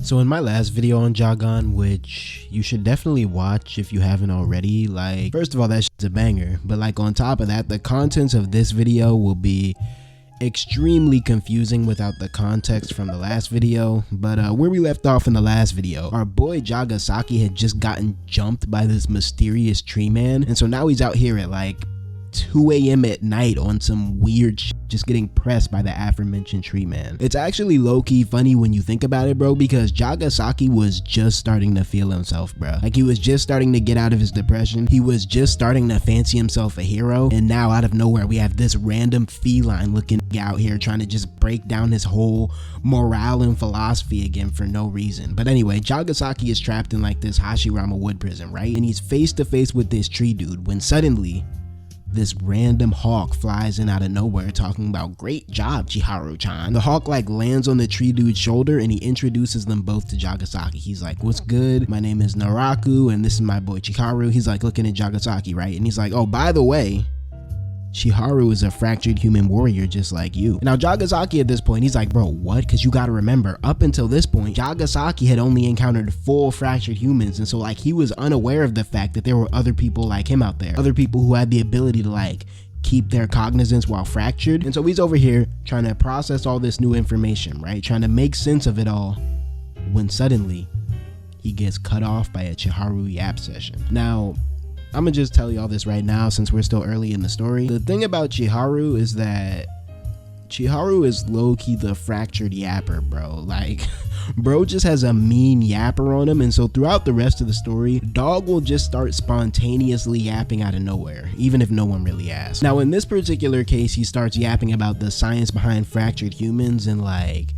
So in my last video on Jagan, which you should definitely watch if you haven't already, like, first of all, that shit's a banger, but like on top of that, the contents of this video will be extremely confusing without the context from the last video. But where we left off in the last video, our boy Jagasaki had just gotten jumped by this mysterious tree man, and so now he's out here at like 2 a.m. at night on some weird shit, just getting pressed by the aforementioned tree man. It's actually low-key funny when you think about it, bro, because Jagasaki was just starting to feel himself, bro. Like, he was just starting to get out of his depression. He was just starting to fancy himself a hero, and now out of nowhere we have this random feline looking out here trying to just break down his whole morale and philosophy again for no reason. But anyway, Jagasaki is trapped in like this Hashirama wood prison, right? And he's face to face with this tree dude when suddenly this random hawk flies in out of nowhere talking about "great job, Chiharu-chan." The hawk like lands on the tree dude's shoulder and he introduces them both to Jagasaki. He's like, "What's good? My name is Naraku and this is my boy Chiharu." He's like looking at Jagasaki, right? And he's like, "Oh, by the way, Chiharu is a fractured human warrior just like you." Now Jagasaki at this point, he's like, "Bro, what?" Because you gotta remember, up until this point, Jagasaki had only encountered full fractured humans, and so like he was unaware of the fact that there were other people like him out there, other people who had the ability to like keep their cognizance while fractured. And so he's over here trying to process all this new information, right? Trying to make sense of it all, when suddenly he gets cut off by a Chiharu yap session. Now, I'm gonna just tell y'all this right now since we're still early in the story. The thing about Chiharu is that Chiharu is low-key the fractured yapper, bro. Like, bro just has a mean yapper on him, and so throughout the rest of the story, dog will just start spontaneously yapping out of nowhere, even if no one really asks. Now in this particular case, he starts yapping about the science behind fractured humans and like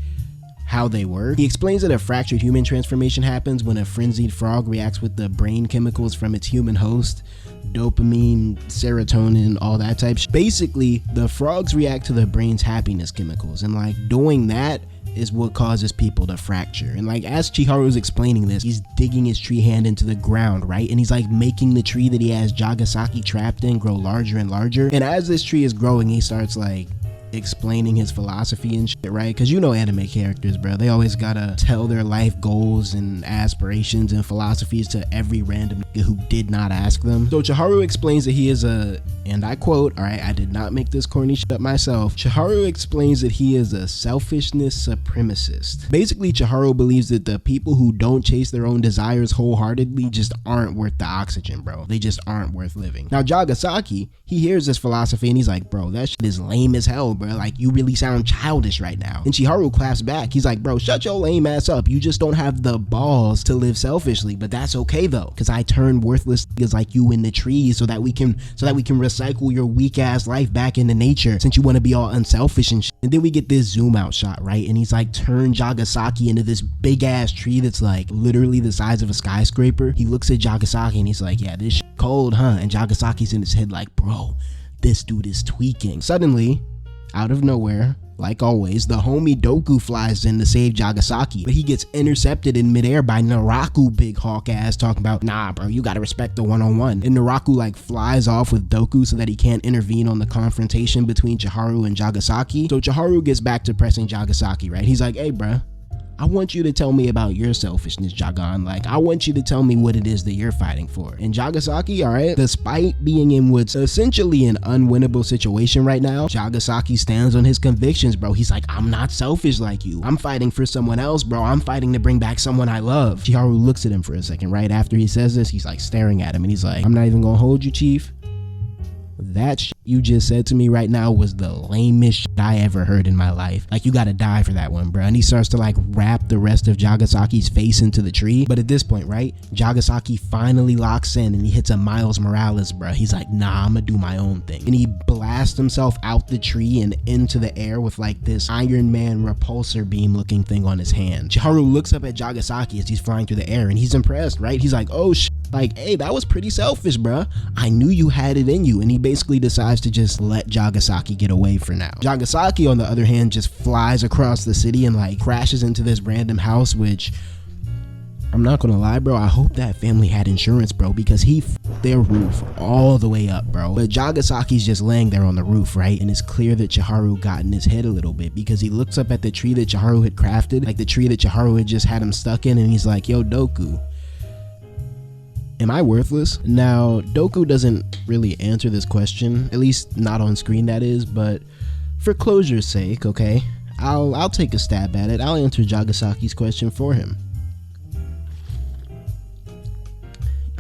how they work. He explains that a fractured human transformation happens when a frenzied frog reacts with the brain chemicals from its human host, dopamine, serotonin, all that type shit. Basically, the frogs react to the brain's happiness chemicals, and like doing that is what causes people to fracture. And like as Chiharu's explaining this, he's digging his tree hand into the ground, right? And he's like making the tree that he has Jagasaki trapped in grow larger and larger. And as this tree is growing, he starts like explaining his philosophy and shit, right? Because you know anime characters, bro, they always gotta tell their life goals and aspirations and philosophies to every random nigga who did not ask them. So Chiharu explains that he is a, and I quote, all right, I did not make this corny shit up myself. Chiharu explains that he is a selfishness supremacist. Basically, Chiharu believes that the people who don't chase their own desires wholeheartedly just aren't worth the oxygen, bro. They just aren't worth living. Now Jagasaki, he hears this philosophy and he's like, "Bro, that shit is lame as hell, bro. Like, you really sound childish right now." And Chiharu claps back. He's like, "Bro, shut your lame ass up. You just don't have the balls to live selfishly, but that's okay though, because I turned worthless niggas like you in the trees so that we can recycle your weak ass life back into nature, since you want to be all unselfish and shit." And then we get this zoom out shot, right? And he's like turned Jagasaki into this big ass tree that's like literally the size of a skyscraper. He looks at Jagasaki and he's like, "Yeah, this shit cold, huh?" And Jagasaki's in his head like, "Bro, this dude is tweaking." Suddenly, out of nowhere, like always, the homie Doku flies in to save Jagasaki, but he gets intercepted in midair by Naraku, big hawk ass, talking about, "Nah, bro, you gotta respect the one-on-one." And Naraku like flies off with Doku so that he can't intervene on the confrontation between Chiharu and Jagasaki. So Chiharu gets back to pressing Jagasaki, right? He's like, "Hey, bro, I want you to tell me about your selfishness, Jagan. Like, I want you to tell me what it is that you're fighting for." And Jagasaki, all right, despite being in what's essentially an unwinnable situation right now, Jagasaki stands on his convictions, bro. He's like, "I'm not selfish like you. I'm fighting for someone else, bro. I'm fighting to bring back someone I love." Chiharu looks at him for a second, right after he says this. He's like staring at him and he's like, "I'm not even gonna hold you, Chief. That shit you just said to me right now was the lamest shit I ever heard in my life. Like, you gotta die for that one, bro." And he starts to like wrap the rest of Jagasaki's face into the tree. But at this point, right, Jagasaki finally locks in and he hits a Miles Morales, bro. He's like, "Nah, I'm gonna do my own thing." And he blasts himself out the tree and into the air with like this Iron Man repulsor beam looking thing on his hand. Chiharu looks up at Jagasaki as he's flying through the air and he's impressed, right? He's like, "Oh shit. Like, hey, that was pretty selfish, bruh. I knew you had it in you." And he basically decides to just let Jagasaki get away for now. Jagasaki, on the other hand, just flies across the city and like crashes into this random house, which I'm not gonna lie, bro, I hope that family had insurance, bro, because he f***ed their roof all the way up, bro. But Jagasaki's just laying there on the roof, right? And it's clear that Chiharu got in his head a little bit, because he looks up at the tree that Chiharu had crafted, like the tree that Chiharu had just had him stuck in, and he's like, yo, Doku, am I worthless? Now, Doku doesn't really answer this question, at least not on screen, that is, but for closure's sake, okay, I'll take a stab at it. I'll answer Jagasaki's question for him.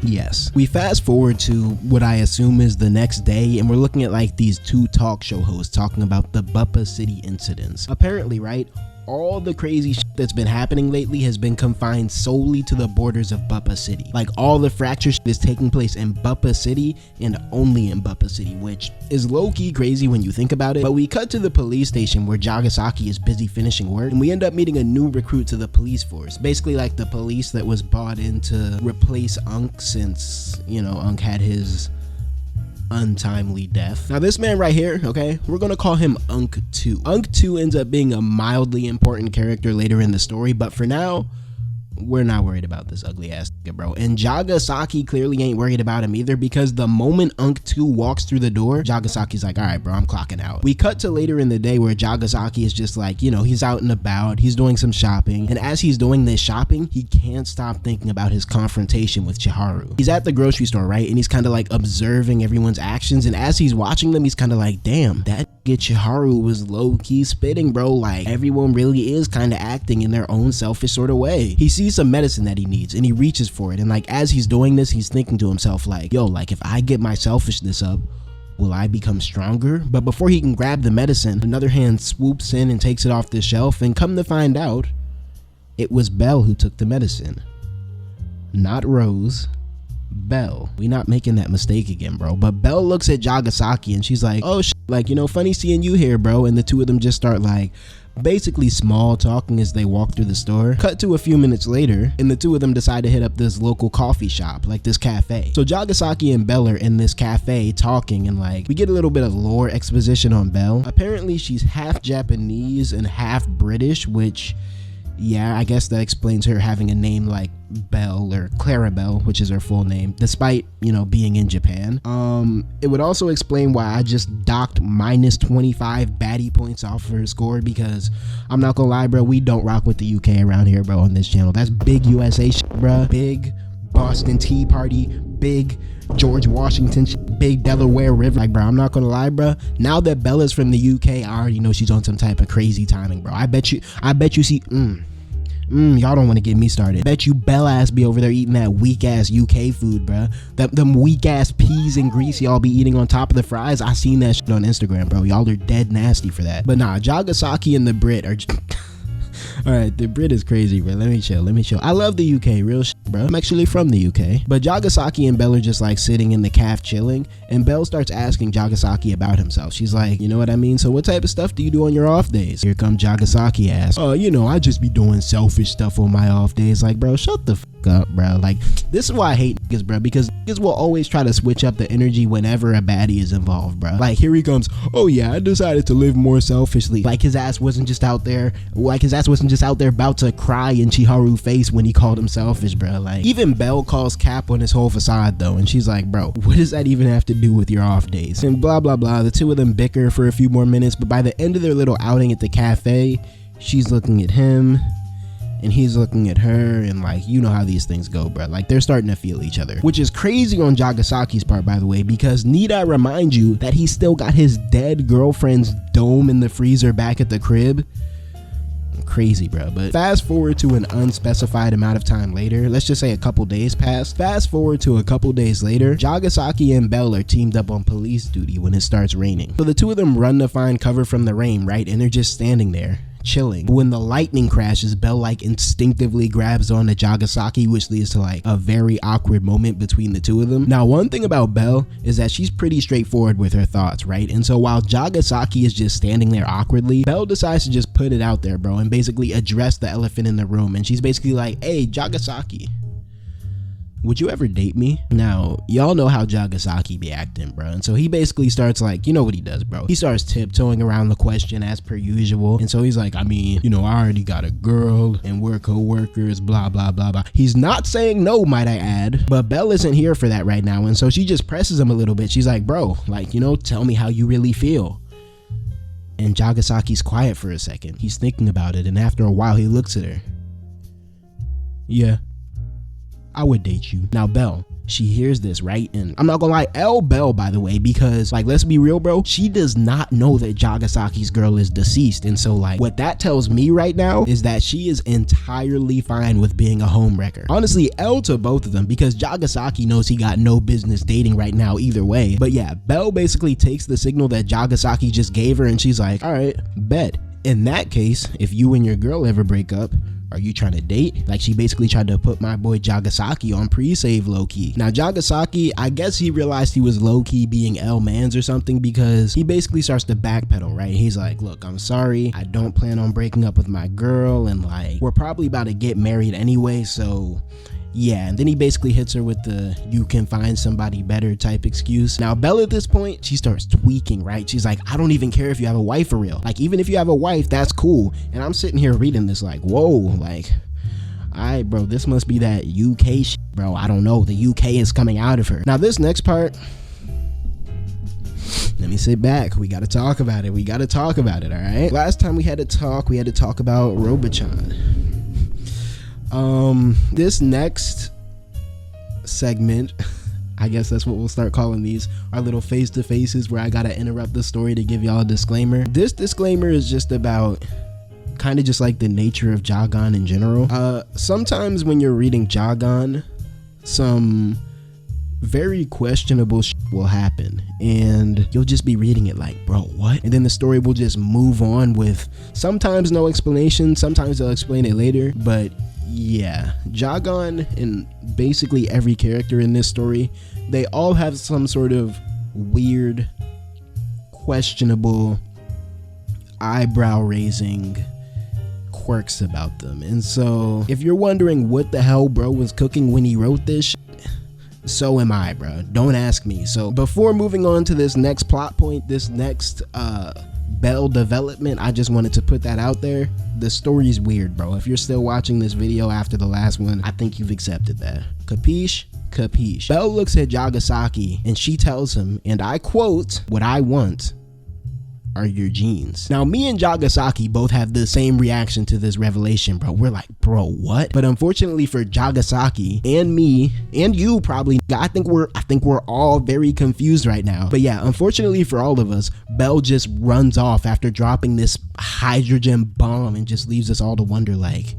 Yes. We fast forward to what I assume is the next day, and we're looking at like these two talk show hosts talking about the Buppa City incidents. Apparently, right, all the crazy shit that's been happening lately has been confined solely to the borders of Buppa City. Like, all the fracture shit is taking place in Buppa City and only in Buppa City, which is low-key crazy when you think about it. But we cut to the police station where Jagasaki is busy finishing work, and we end up meeting a new recruit to the police force. Basically like the police that was brought in to replace Unk since, you know, Unk had his untimely death. Now this man right here, okay, we're gonna call him Unk 2. Unk 2 ends up being a mildly important character later in the story, but for now, we're not worried about this ugly ass nigga, bro. And Jagasaki clearly ain't worried about him either, because the moment Unk 2 walks through the door, Jagasaki's like, all right, bro, I'm clocking out. We cut to later in the day where Jagasaki is just like, you know, he's out and about, he's doing some shopping, and as he's doing this shopping, he can't stop thinking about his confrontation with Chiharu. He's at the grocery store, right, and he's kind of like observing everyone's actions, and as he's watching them, he's kind of like, damn, that Chiharu was low-key spitting, bro. Like, everyone really is kind of acting in their own selfish sort of way. He sees some medicine that he needs, and he reaches for it, and like as he's doing this, he's thinking to himself like, yo, like if I get my selfishness up, will I become stronger? But before he can grab the medicine, another hand swoops in and takes it off the shelf, and come to find out, it was Belle who took the medicine. Not Rose, Belle. We not making that mistake again, bro. But Belle looks at Jagasaki and she's like, oh, like, you know, funny seeing you here, bro. And the two of them just start like basically small talking as they walk through the store. Cut to a few minutes later, and the two of them decide to hit up this local coffee shop, like this cafe. So Jagasaki and Belle are in this cafe talking, and like we get a little bit of lore exposition on Belle. Apparently she's half Japanese and half British, which, yeah, I guess that explains her having a name like Belle or Clarabelle, which is her full name, despite, you know, being in Japan. It would also explain why I just docked minus 25 baddie points off of her score, because I'm not gonna lie, bro, we don't rock with the UK around here, bro, on this channel. That's big USA shit, bro. Big Boston Tea Party, big George Washington shit, big Delaware River. Like, bro, I'm not gonna lie, bro, now that Bella's from the UK, I already know she's on some type of crazy timing, bro. I bet you see, y'all don't want to get me started. Bet you Belle ass be over there eating that weak ass UK food, bruh. Them weak ass peas and grease y'all be eating on top of the fries. I seen that shit on Instagram, bro. Y'all are dead nasty for that. But nah, Jagasaki and the Brit are just alright, the Brit is crazy, bro. Let me chill. I love the UK, real shit, bro. I'm actually from the UK. But Jagasaki and Belle are just like sitting in the caf chilling, and Belle starts asking Jagasaki about himself. She's like, you know what I mean? So what type of stuff do you do on your off days? Here comes Jagasaki ass. Oh, you know, I just be doing selfish stuff on my off days. Like, bro, shut the fuck up, bro. Like, this is why I hate niggas, bro, because niggas will always try to switch up the energy whenever a baddie is involved, bro. Like, here he comes, oh yeah, I decided to live more selfishly. Like his ass wasn't just out there about to cry in Chiharu's face when he called him selfish, bro. Like, even Belle calls cap on his whole facade though, and she's like, bro, what does that even have to do with your off days? And blah blah blah. The two of them bicker for a few more minutes, but by the end of their little outing at the cafe, she's looking at him and he's looking at her, and like, you know how these things go, bro. Like, they're starting to feel each other, which is crazy on Jagasaki's part, by the way, because need I remind you that he still got his dead girlfriend's dome in the freezer back at the crib? Crazy, bro. But fast forward to an unspecified amount of time later, let's just say a couple days pass. Fast forward to a couple days later, Jagasaki and Belle are teamed up on police duty when it starts raining. So the two of them run to find cover from the rain, right? And they're just standing there chilling. But when the lightning crashes, Belle like instinctively grabs on to Jagasaki, which leads to like a very awkward moment between the two of them. Now, one thing about Belle is that she's pretty straightforward with her thoughts, right? And so while Jagasaki is just standing there awkwardly, Belle decides to just put it out there, bro, and basically address the elephant in the room. And she's basically like, hey, Jagasaki, would you ever date me? Now, y'all know how Jagasaki be acting, bro. And so he basically starts like, you know what he does, bro. He starts tiptoeing around the question as per usual. And so he's like, I mean, you know, I already got a girl and we're co-workers, blah, blah, blah, blah. He's not saying no, might I add, but Belle isn't here for that right now. And so she just presses him a little bit. She's like, bro, like, you know, tell me how you really feel. And Jagasaki's quiet for a second. He's thinking about it. And after a while, he looks at her. Yeah, I would date you. Now, Belle, she hears this, right? And I'm not gonna lie, Belle, by the way, because like, let's be real, bro, she does not know that Jagasaki's girl is deceased. And so like, what that tells me right now is that she is entirely fine with being a homewrecker. Honestly, L to both of them, because Jagasaki knows he got no business dating right now either way. But yeah, Belle basically takes the signal that Jagasaki just gave her and she's like, all right, bet. In that case, if you and your girl ever break up, are you trying to date? Like, she basically tried to put my boy Jagasaki on pre-save low-key. Now, Jagasaki, I guess he realized he was low-key being L-mans or something, because he basically starts to backpedal, right? He's like, look, I'm sorry. I don't plan on breaking up with my girl, and like, we're probably about to get married anyway, so yeah. And then he basically hits her with the you can find somebody better type excuse. Now, Belle at this point, she starts tweaking, right? She's like, I don't even care if you have a wife for real. Like, even if you have a wife, that's cool. And I'm sitting here reading this like, whoa, like, all right, bro, this must be that UK shit, bro. I don't know. The UK is coming out of her. Now, this next part, let me sit back. We got to talk about it. We got to talk about it, all right? Last time we had to talk about Robo-chan. This next segment, I guess that's what we'll start calling these, our little face-to-faces where I gotta interrupt the story to give y'all a disclaimer. This disclaimer is just about kind of just like the nature of jagan in general. Sometimes when you're reading jagan, some very questionable shit will happen and you'll just be reading it like, bro, what? And then the story will just move on with sometimes no explanation, sometimes they'll explain it later. But yeah, jagan and basically every character in this story, they all have some sort of weird, questionable, eyebrow raising quirks about them. And so if you're wondering what the hell bro was cooking when he wrote this shit, so am I, bro. Don't ask me. So before moving on to this next plot point, this next Belle development, I just wanted to put that out there. The story's weird, bro. If you're still watching this video after the last one, I think you've accepted that. Capiche? Capiche. Belle looks at Jagasaki and she tells him, and I quote, what I want are your genes. Now, me and Jagasaki both have the same reaction to this revelation, bro. We're like, bro, what? But unfortunately for Jagasaki and me and you probably, I think we're all very confused right now. But yeah, unfortunately for all of us, Belle just runs off after dropping this hydrogen bomb and just leaves us all to wonder like,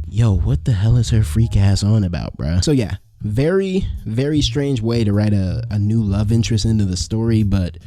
yo, what the hell is her freak ass on about, bro? So yeah, very, very strange way to write a new love interest into the story. But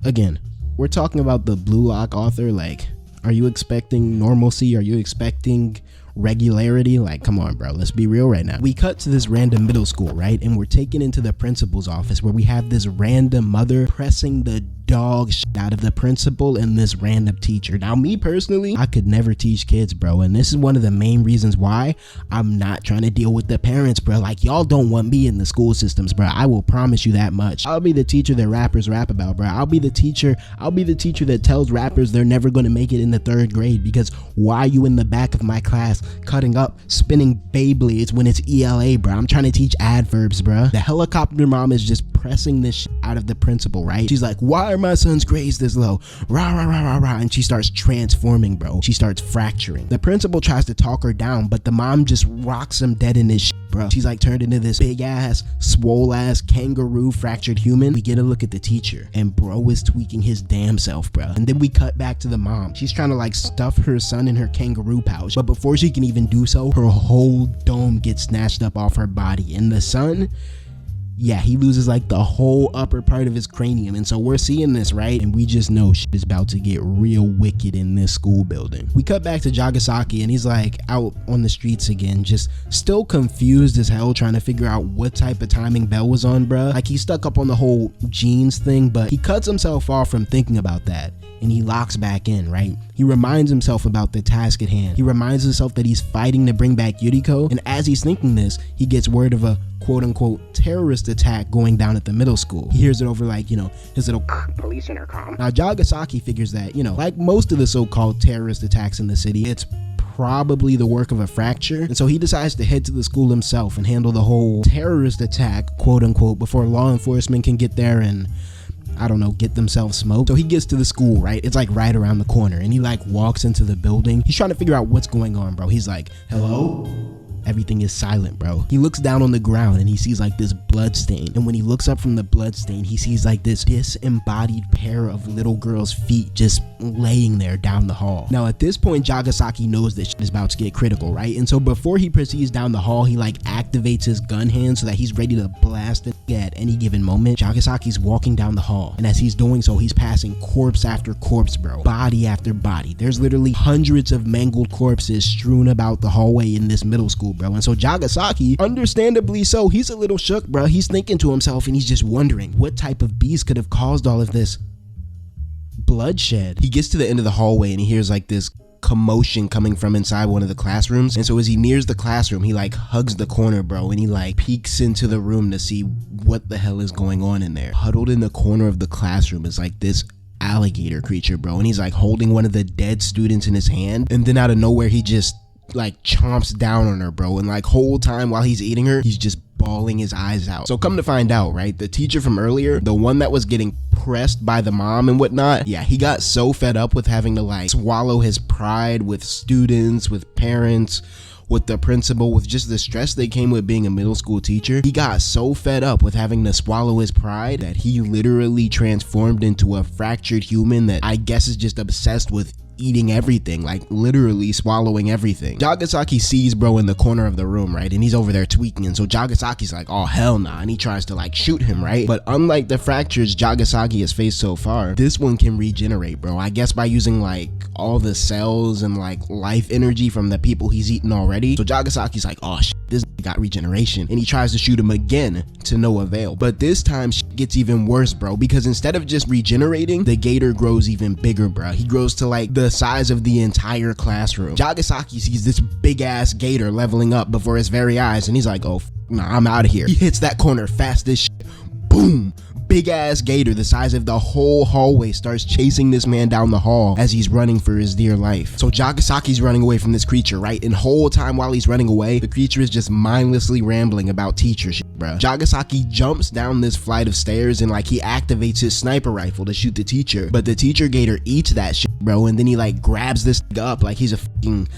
again, we're talking about the Blue Lock author. Like, are you expecting normalcy? Are you expecting regularity? Like, come on, bro, let's be real right now. We cut to this random middle school, right? And we're taken into the principal's office where we have this random mother pressing the dog shit out of the principal and this random teacher. Now, me personally, I could never teach kids, bro. And this is one of the main reasons why I'm not trying to deal with the parents, bro. Like, y'all don't want me in the school systems, bro. I will promise you that much. I'll be the teacher that rappers rap about, bro. I'll be the teacher that tells rappers they're never going to make it in the 3rd grade because why are you in the back of my class cutting up, spinning Beyblades when it's ELA, bro? I'm trying to teach adverbs, bro. The helicopter mom is just pressing this shit out of the principal, right? She's like, why are my son's grades this low? Rah, rah, rah, rah, rah. And she starts transforming, bro. She starts fracturing. The principal tries to talk her down, but the mom just rocks him dead in his shit, bro. She's like turned into this big ass, swole ass, kangaroo fractured human. We get a look at the teacher and bro is tweaking his damn self, bro. And then we cut back to the mom. She's trying to like stuff her son in her kangaroo pouch, but before she can even do so, her whole dome gets snatched up off her body. And the son, yeah, he loses like the whole upper part of his cranium. And so we're seeing this, right? And we just know shit is about to get real wicked in this school building. We cut back to Jagasaki and he's like out on the streets again, just still confused as hell, trying to figure out what type of timing Belle was on, bruh. Like, he's stuck up on the whole genes thing, but he cuts himself off from thinking about that and he locks back in, right? He reminds himself about the task at hand. He reminds himself that he's fighting to bring back Yuriko. And as he's thinking this, he gets word of a quote unquote terrorist attack going down at the middle school. He hears it over like, you know, his little police intercom. Now Jagasaki figures that, you know, like most of the so-called terrorist attacks in the city, it's probably the work of a fracture, and so he decides to head to the school himself and handle the whole terrorist attack, quote unquote, before law enforcement can get there and, I don't know, get themselves smoked. So he gets to the school, right? It's like right around the corner, and he like walks into the building. He's trying to figure out what's going on, bro. He's like, hello? Everything is silent, bro. He looks down on the ground and he sees like this blood stain. And when he looks up from the blood stain, he sees like this disembodied pair of little girls' feet just laying there down the hall. Now at this point, Jagasaki knows that shit is about to get critical, right? And so before he proceeds down the hall, he like activates his gun hand so that he's ready to blast it at any given moment. Jagasaki's walking down the hall, and as he's doing so, he's passing corpse after corpse, bro. Body after body. There's literally hundreds of mangled corpses strewn about the hallway in this middle school, bro. And so Jagasaki, understandably so, he's a little shook, bro. He's thinking to himself and he's just wondering what type of beast could have caused all of this bloodshed. He gets to the end of the hallway and he hears like this commotion coming from inside one of the classrooms, and so as he nears the classroom, he like hugs the corner, bro, and he like peeks into the room to see what the hell is going on in there. Huddled in the corner of the classroom is like this alligator creature, bro, and he's like holding one of the dead students in his hand, and then out of nowhere he just like chomps down on her, bro, and like whole time while he's eating her, he's just bawling his eyes out. So come to find out, right, the teacher from earlier, the one that was getting pressed by the mom and whatnot, yeah, he got so fed up with having to like swallow his pride with students, with parents, with the principal, with just the stress that came with being a middle school teacher. He got so fed up with having to swallow his pride that he literally transformed into a fractured human that I guess is just obsessed with eating everything, like literally swallowing everything. Jagasaki sees bro in the corner of the room, right, and he's over there tweaking, and so Jagasaki's like, oh hell nah, and he tries to like shoot him, right? But unlike the fractures Jagasaki has faced so far, this one can regenerate, bro. I guess by using like all the cells and like life energy from the people he's eaten already. So Jagasaki's like, oh shit, this got regeneration, and he tries to shoot him again to no avail. But this time shit gets even worse, bro, because instead of just regenerating, the gator grows even bigger, bro. He grows to like the size of the entire classroom. Jagasaki sees this big ass gator leveling up before his very eyes, and he's like, oh nah, I'm out of here. He hits that corner fast as shit. Boom. Big ass gator the size of the whole hallway starts chasing this man down the hall as he's running for his dear life. So Jagasaki's running away from this creature, right? And whole time while he's running away, the creature is just mindlessly rambling about teacher shit, bro. Jagasaki jumps down this flight of stairs and like he activates his sniper rifle to shoot the teacher, but the teacher gator eats that shit, bro, and then he like grabs this up like he's a fucking,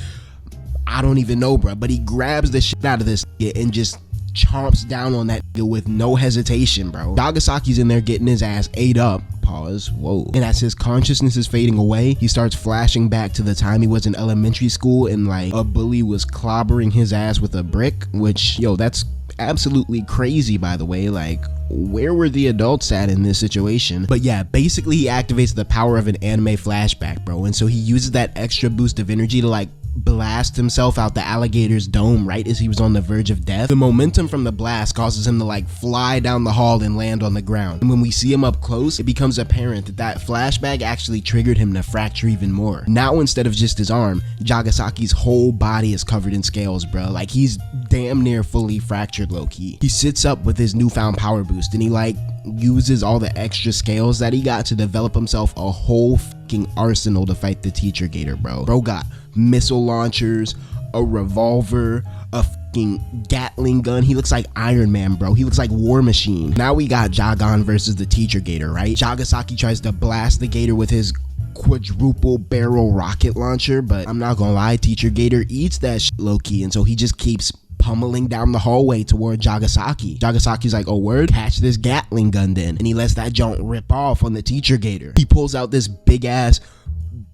I don't even know, bro, but he grabs the shit out of this and just chomps down on that with no hesitation, bro. Jagasaki's in there getting his ass ate up. Pause. Whoa. And as his consciousness is fading away, he starts flashing back to the time he was in elementary school and like a bully was clobbering his ass with a brick, which, yo, that's absolutely crazy, by the way. Like, where were the adults at in this situation? But yeah, basically he activates the power of an anime flashback, bro, and so he uses that extra boost of energy to like blast himself out the alligator's dome right as he was on the verge of death. The momentum from the blast causes him to like fly down the hall and land on the ground, and when we see him up close, it becomes apparent that that flashback actually triggered him to fracture even more. Now instead of just his arm, Jagasaki's whole body is covered in scales, bro. Like he's damn near fully fractured low-key. He sits up with his newfound power boost and he like uses all the extra scales that he got to develop himself a whole fucking arsenal to fight the teacher gator, bro. Bro got missile launchers, a revolver, a fucking Gatling gun. He looks like Iron Man, bro. He looks like War Machine. Now we got Jagan versus the teacher gator, right? Jagasaki tries to blast the gator with his quadruple barrel rocket launcher, but I'm not gonna lie, teacher gator eats that shit low-key, and so he just keeps pummeling down the hallway toward Jagasaki. Jagasaki's like, oh word, catch this Gatling gun then, and he lets that joint rip off on the teacher gator. He pulls out this big ass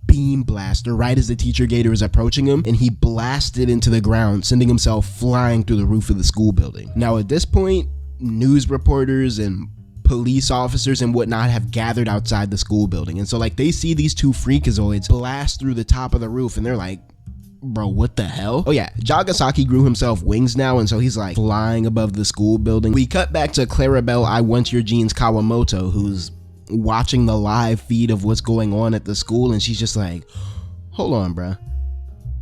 beam blaster right as the teacher gator is approaching him, and he blasted into the ground, sending himself flying through the roof of the school building. Now at this point, news reporters and police officers and whatnot have gathered outside the school building, and so like they see these two freakazoids blast through the top of the roof, and they're like, bro, what the hell? Oh yeah, Jagasaki grew himself wings now, and so he's like flying above the school building. We cut back to Clarabelle I Want Your Jeans Kawamoto, who's watching the live feed of what's going on at the school, and she's just like, hold on, bruh,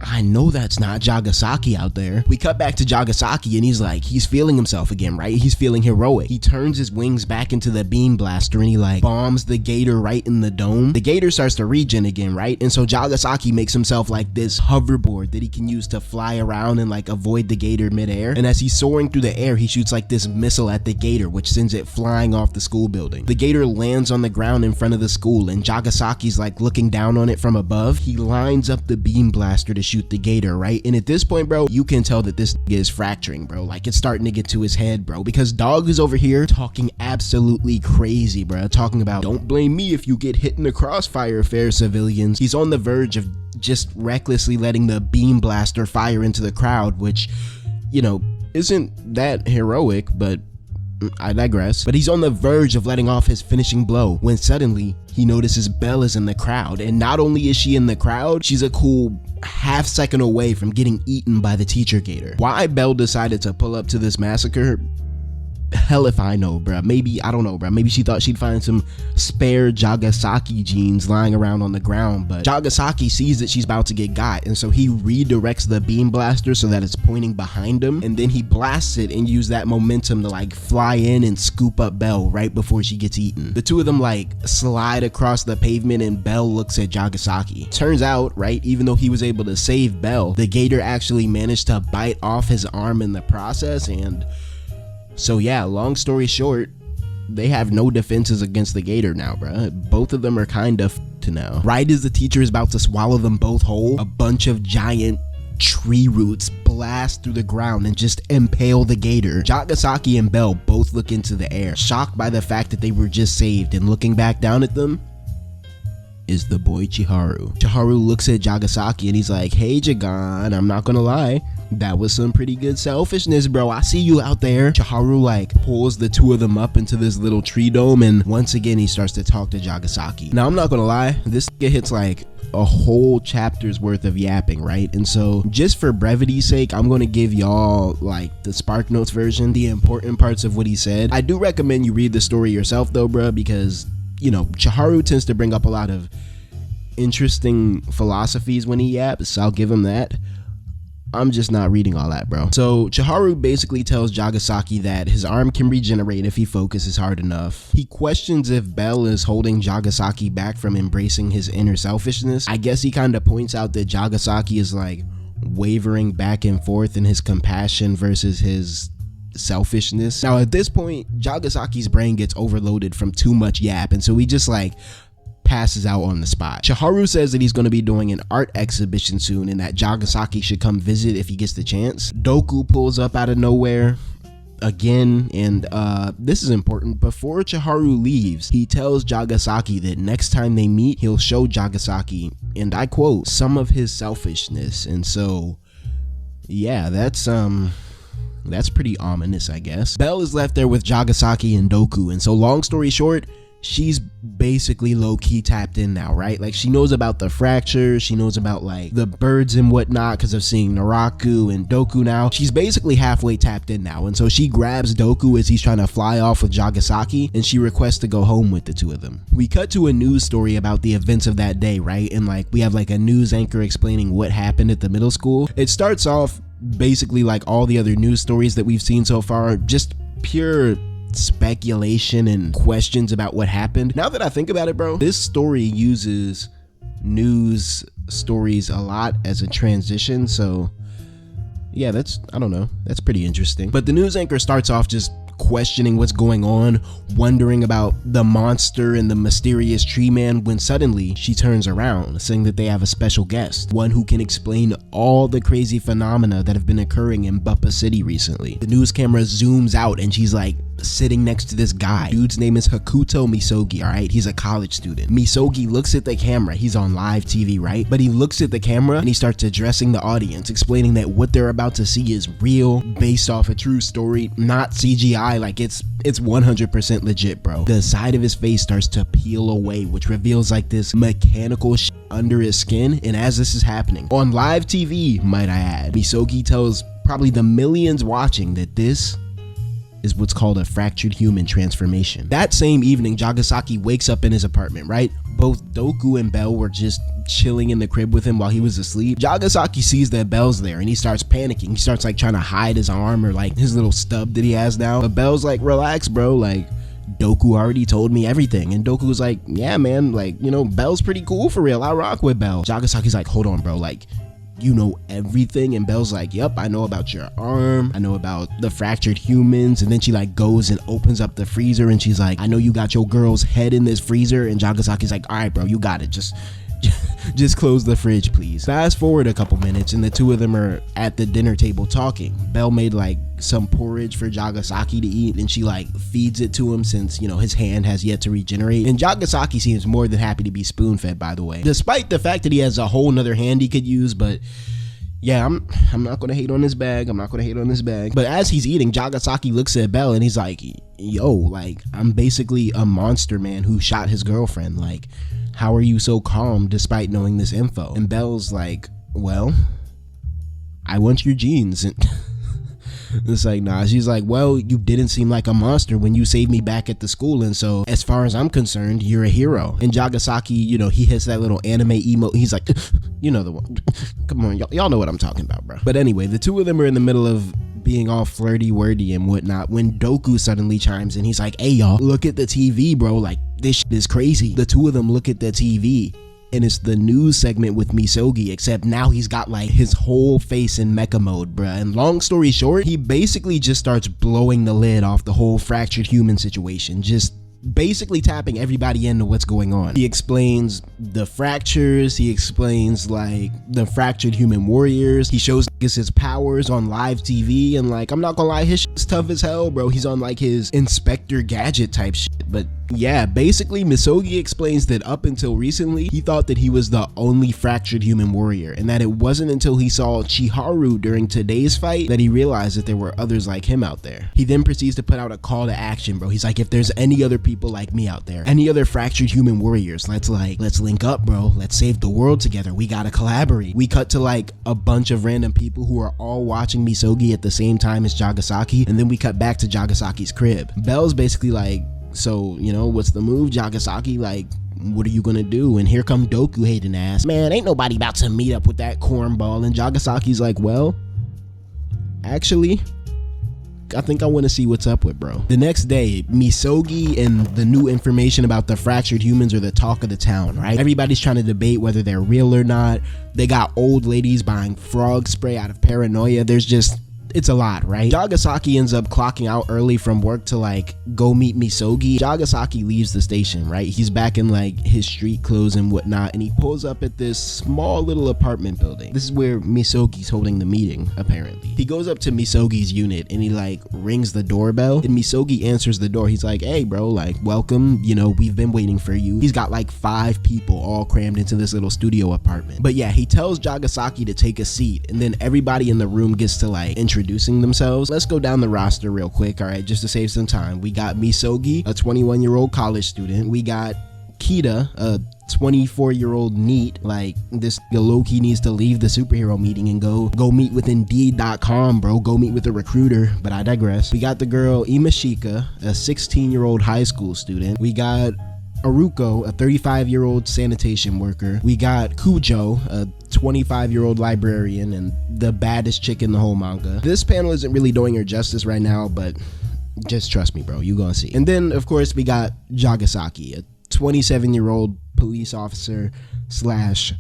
I know that's not Jagasaki out there. We cut back to Jagasaki and he's feeling himself again, right? He's feeling heroic. He turns his wings back into the beam blaster and he like bombs the gator right in the dome. The gator starts to regen again, right? And so Jagasaki makes himself like this hoverboard that he can use to fly around and like avoid the gator midair. And as he's soaring through the air, he shoots like this missile at the gator, which sends it flying off the school building. The gator lands on the ground in front of the school and Jagasaki's like looking down on it from above. He lines up the beam blaster to shoot the gator, right? And at this point, bro, you can tell that this is fracturing, bro. Like it's starting to get to his head, bro, because dog is over here talking absolutely crazy, bro, talking about don't blame me if you get hit in the crossfire, fair civilians. He's on the verge of just recklessly letting the beam blaster fire into the crowd, which, you know, isn't that heroic, but I digress. But he's on the verge of letting off his finishing blow when suddenly he notices Belle is in the crowd. And not only is she in the crowd, she's a cool half second away from getting eaten by the teacher gator. Why Belle decided to pull up to this massacre, hell if I know, bruh. Maybe, I don't know, bruh. Maybe she thought she'd find some spare Jagasaki jeans lying around on the ground, but Jagasaki sees that she's about to get got, and so he redirects the beam blaster so that it's pointing behind him, and then he blasts it and use that momentum to like fly in and scoop up Belle right before she gets eaten. The two of them like slide across the pavement and Belle looks at Jagasaki. Turns out, right, even though he was able to save Belle, the gator actually managed to bite off his arm in the process. And so yeah, long story short, they have no defenses against the gator now, bruh. Both of them are kind of to now. Right as the teacher is about to swallow them both whole, a bunch of giant tree roots blast through the ground and just impale the gator. Jagasaki and Belle both look into the air, shocked by the fact that they were just saved, and looking back down at them is the boy Chiharu. Chiharu looks at Jagasaki and he's like, hey Jagan, I'm not gonna lie, that was some pretty good selfishness, bro. I see you out there. Chiharu like pulls the two of them up into this little tree dome, and once again he starts to talk to Jagasaki. Now I'm not gonna lie, this hits like a whole chapter's worth of yapping, right? And so just for brevity's sake, I'm gonna give y'all like the Spark Notes version, the important parts of what he said. I do recommend you read the story yourself though, bro, because you know, Chiharu tends to bring up a lot of interesting philosophies when he yaps, so I'll give him that. I'm just not reading all that, bro. So Chiharu basically tells Jagasaki that his arm can regenerate if he focuses hard enough. He questions if Belle is holding Jagasaki back from embracing his inner selfishness. I guess he kind of points out that Jagasaki is like wavering back and forth in his compassion versus his selfishness. Now at this point, Jagasaki's brain gets overloaded from too much yap, and so he just like passes out on the spot. Chiharu says that he's going to be doing an art exhibition soon and that Jagasaki should come visit if he gets the chance. Doku pulls up out of nowhere again, and this is important. Before Chiharu leaves, he tells Jagasaki that next time they meet, he'll show Jagasaki, and I quote, some of his selfishness. And so yeah, that's pretty ominous, I guess. Belle is left there with Jagasaki and Doku, and so long story short, she's basically low-key tapped in now, right? Like she knows about the fracture, she knows about like the birds and whatnot because of seeing Naraku and Doku now. She's basically halfway tapped in now, and so she grabs Doku as he's trying to fly off with Jagasaki, and she requests to go home with the two of them. We cut to a news story about the events of that day, right? And like we have like a news anchor explaining what happened at the middle school. It starts off basically like all the other news stories that we've seen so far, just pure speculation and questions about what happened. Now that I think about it, bro, this story uses news stories a lot as a transition, so yeah, I don't know, that's pretty interesting. But the news anchor starts off just questioning what's going on, wondering about the monster and the mysterious tree man, when suddenly she turns around saying that they have a special guest, one who can explain all the crazy phenomena that have been occurring in Buppa City recently. The news camera zooms out and she's like sitting next to this guy. Dude's name is Hakuto Misogi, alright? He's a college student. Misogi looks at the camera. He's on live TV, right? But he looks at the camera and he starts addressing the audience, explaining that what they're about to see is real, based off a true story, not CGI. Like it's 100% legit, bro. The side of his face starts to peel away, which reveals like this mechanical shit under his skin. And as this is happening on live TV, might I add, Misogi tells probably the millions watching that this is what's called a fractured human transformation. That same evening, Jagasaki wakes up in his apartment, right? Both Doku and Belle were just chilling in the crib with him while he was asleep. Jagasaki sees that Belle's there and he starts panicking. He starts like trying to hide his arm or like his little stub that he has now. But Belle's like, relax, bro. Like, Doku already told me everything. And Doku was like, yeah, man, like, you know, Belle's pretty cool for real. I rock with Belle. Jagasaki's like, hold on, bro. Like, you know everything? And Belle's like, yep, I know about your arm, I know about the fractured humans. And then she like goes and opens up the freezer and she's like, I know you got your girl's head in this freezer. And Jagasaki's like, all right, bro, you got it, just close the fridge, please. Fast forward a couple minutes and the two of them are at the dinner table talking. Belle made like some porridge for Jagasaki to eat and she like feeds it to him since, you know, his hand has yet to regenerate. And Jagasaki seems more than happy to be spoon fed, by the way, despite the fact that he has a whole nother hand he could use. But yeah, I'm not gonna hate on this bag. But as he's eating, Jagasaki looks at Belle and he's like, yo, like, I'm basically a monster man who shot his girlfriend. Like, how are you so calm despite knowing this info? And Belle's like, well, I want your genes. And it's like, nah. She's like, well, you didn't seem like a monster when you saved me back at the school, and so as far as I'm concerned, you're a hero. And Jagasaki, you know, he hits that little anime emote. He's like, you know the one. Come on, y'all know what I'm talking about, bro. But anyway, the two of them are in the middle of being all flirty wordy and whatnot when Doku suddenly chimes in. He's like, hey y'all, look at the TV, bro. Like, this shit is crazy. The two of them look at the TV and it's the news segment with Misogi, except now he's got like his whole face in mecha mode, bruh. And long story short, he basically just starts blowing the lid off the whole fractured human situation, just basically tapping everybody into what's going on. He explains the fractures, he explains like the fractured human warriors, he shows his powers on live TV, and like, I'm not gonna lie, his shit's tough as hell, bro. He's on like his Inspector Gadget type shit. But yeah, basically Misogi explains that up until recently, he thought that he was the only fractured human warrior, and that it wasn't until he saw Chiharu during today's fight that he realized that there were others like him out there. He then proceeds to put out a call to action, bro. He's like, if there's any other people like me out there, any other fractured human warriors, let's link up, bro. Let's save the world together. We gotta collaborate. We cut to like a bunch of random people who are all watching Misogi at the same time as Jagasaki, and then we cut back to Jagasaki's crib. Belle's basically like, so, you know, what's the move, Jagasaki? Like, what are you gonna do? And here come Doku hating ass. Man, ain't nobody about to meet up with that cornball. And Jagasaki's like, well, actually, I think I want to see what's up with bro. The next day, Misogi and the new information about the fractured humans are the talk of the town, right? Everybody's trying to debate whether they're real or not. They got old ladies buying frog spray out of paranoia. It's a lot, right? Jagasaki ends up clocking out early from work to like go meet Misogi. Jagasaki leaves the station, right? He's back in like his street clothes and whatnot, and he pulls up at this small little apartment building. This is where Misogi's holding the meeting, apparently. He goes up to Misogi's unit and he like rings the doorbell, and Misogi answers the door. He's like, hey bro, like, welcome, you know, we've been waiting for you. He's got like 5 people all crammed into this little studio apartment. But yeah, he tells Jagasaki to take a seat, and then everybody in the room gets to like introducing themselves. Let's go down the roster real quick, all right, just to save some time. We got Misogi, a 21-year-old college student. We got Kita, a 24-year-old NEET. Like, this low-key needs to leave the superhero meeting and go meet with Indeed.com, bro. Go meet with a recruiter, but I digress. We got the girl Imashika, a 16-year-old high school student. We got Aruko, a 35-year-old sanitation worker. We got Kujo, a 25-year-old librarian and the baddest chick in the whole manga. This panel isn't really doing her justice right now, but just trust me, bro, you gonna see. And then, of course, we got Jagasaki, a 27-year-old police officer slash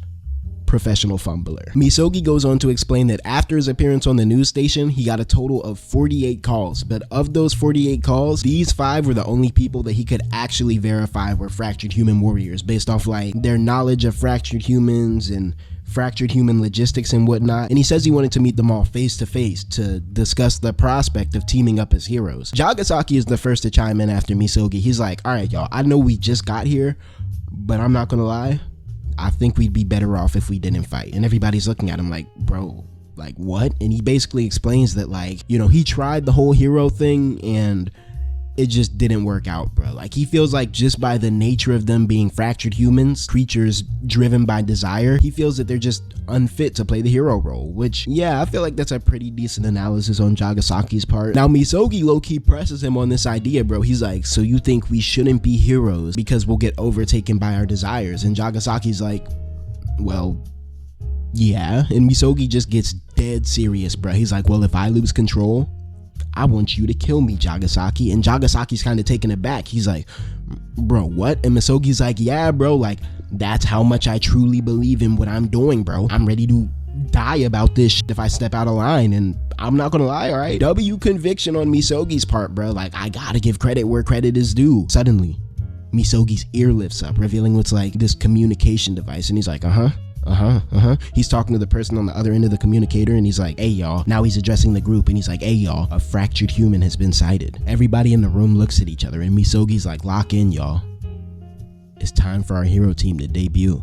professional fumbler. Misogi goes on to explain that after his appearance on the news station, he got a total of 48 calls, but of those 48 calls, these 5 were the only people that he could actually verify were fractured human warriors based off like their knowledge of fractured humans and fractured human logistics and whatnot. And he says he wanted to meet them all face to face to discuss the prospect of teaming up as heroes. Jagasaki is the first to chime in after Misogi. He's like, all right, y'all, I know we just got here, but I'm not gonna lie, I think we'd be better off if we didn't fight. And everybody's looking at him like, bro, like what? And he basically explains that, like, you know, he tried the whole hero thing and it just didn't work out, bro. Like, he feels like just by the nature of them being fractured humans, creatures driven by desire, he feels that they're just unfit to play the hero role, which, yeah, I feel like that's a pretty decent analysis on Jagasaki's part. Now, Misogi low-key presses him on this idea, bro. He's like, so you think we shouldn't be heroes because we'll get overtaken by our desires? And Jagasaki's like, well, yeah. And Misogi just gets dead serious, bro. He's like, well, if I lose control, I want you to kill me, Jagasaki. And Jagasaki's kind of taken aback. He's like, bro, what? And Misogi's like, yeah, bro, like, that's how much I truly believe in what I'm doing, bro. I'm ready to die about this shit if I step out of line. And I'm not gonna lie, all right? W conviction on Misogi's part, bro. Like, I gotta give credit where credit is due. Suddenly, Misogi's ear lifts up, revealing what's like this communication device. And he's like, He's talking to the person on the other end of the communicator, and he's like, hey, y'all. Now he's addressing the group, and he's like, hey, y'all, a fractured human has been sighted. Everybody in the room looks at each other, and Misogi's like, lock in, y'all. It's time for our hero team to debut.